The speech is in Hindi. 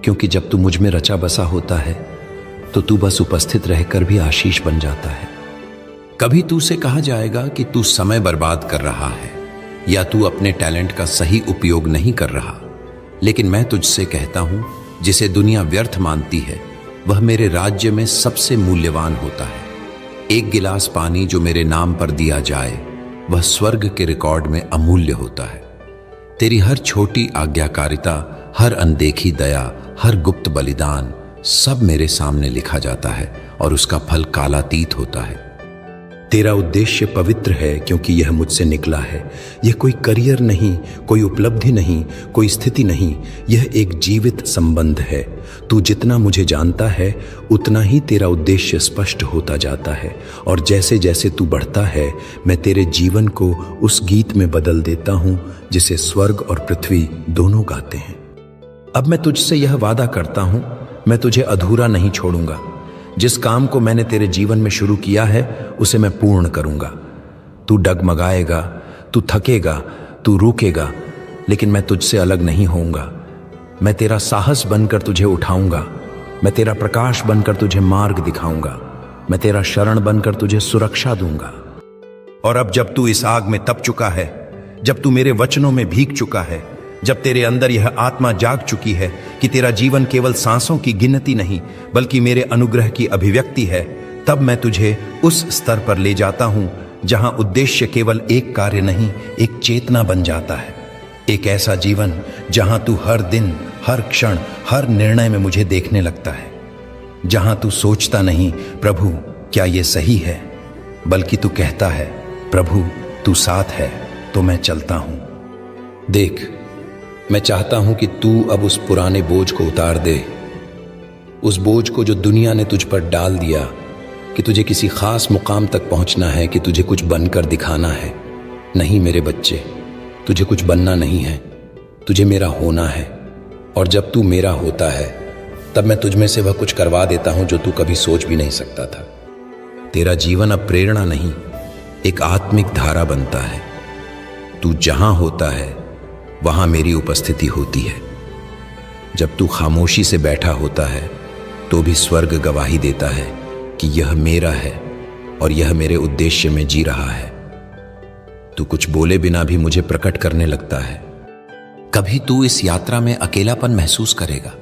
क्योंकि जब तू मुझ में रचा बसा होता है तो तू बस उपस्थित रहकर भी आशीष बन जाता है। कभी तू से कहा जाएगा कि तू समय बर्बाद कर रहा है या तू अपने टैलेंट का सही उपयोग नहीं कर रहा, लेकिन मैं तुझसे कहता हूं, जिसे दुनिया व्यर्थ मानती है वह मेरे राज्य में सबसे मूल्यवान होता है। एक गिलास पानी जो मेरे नाम पर दिया जाए वह स्वर्ग के रिकॉर्ड में अमूल्य होता है। तेरी हर छोटी आज्ञाकारिता, हर अनदेखी दया, हर गुप्त बलिदान सब मेरे सामने लिखा जाता है और उसका फल कालातीत होता है। तेरा उद्देश्य पवित्र है क्योंकि यह मुझसे निकला है। यह कोई करियर नहीं, कोई उपलब्धि नहीं, कोई स्थिति नहीं, यह एक जीवित संबंध है। तू जितना मुझे जानता है उतना ही तेरा उद्देश्य स्पष्ट होता जाता है और जैसे जैसे तू बढ़ता है मैं तेरे जीवन को उस गीत में बदल देता हूं जिसे स्वर्ग और पृथ्वी दोनों गाते हैं। अब मैं तुझसे यह वादा करता हूं, मैं तुझे अधूरा नहीं छोड़ूंगा। जिस काम को मैंने तेरे जीवन में शुरू किया है उसे मैं पूर्ण करूंगा। तू डगमगाएगा, तू थकेगा, तू रुकेगा, लेकिन मैं तुझसे अलग नहीं होऊंगा। मैं तेरा साहस बनकर तुझे उठाऊंगा, मैं तेरा प्रकाश बनकर तुझे मार्ग दिखाऊंगा, मैं तेरा शरण बनकर तुझे सुरक्षा दूंगा। और अब जब तू इस आग में तप चुका है, जब तू मेरे वचनों में भीग चुका है, जब तेरे अंदर यह आत्मा जाग चुकी है कि तेरा जीवन केवल सांसों की गिनती नहीं बल्कि मेरे अनुग्रह की अभिव्यक्ति है, तब मैं तुझे उस स्तर पर ले जाता हूं जहां उद्देश्य केवल एक कार्य नहीं, एक चेतना बन जाता है। एक ऐसा जीवन जहां तू हर दिन, हर क्षण, हर निर्णय में मुझे देखने लगता है। जहां तू सोचता नहीं प्रभु क्या यह सही है, बल्कि तू कहता है प्रभु तू साथ है तो मैं चलता हूं। देख, मैं चाहता हूं कि तू अब उस पुराने बोझ को उतार दे, उस बोझ को जो दुनिया ने तुझ पर डाल दिया कि तुझे किसी खास मुकाम तक पहुंचना है, कि तुझे कुछ बनकर दिखाना है। नहीं मेरे बच्चे, तुझे कुछ बनना नहीं है, तुझे मेरा होना है। और जब तू मेरा होता है तब मैं तुझ में से वह कुछ करवा देता हूं जो तू कभी सोच भी नहीं सकता था। तेरा जीवन अब प्रेरणा नहीं, एक आत्मिक धारा बनता है। तू जहां होता है वहां मेरी उपस्थिति होती है। जब तू खामोशी से बैठा होता है तो भी स्वर्ग गवाही देता है कि यह मेरा है और यह मेरे उद्देश्य में जी रहा है। तू कुछ बोले बिना भी मुझे प्रकट करने लगता है। कभी तू इस यात्रा में अकेलापन महसूस करेगा,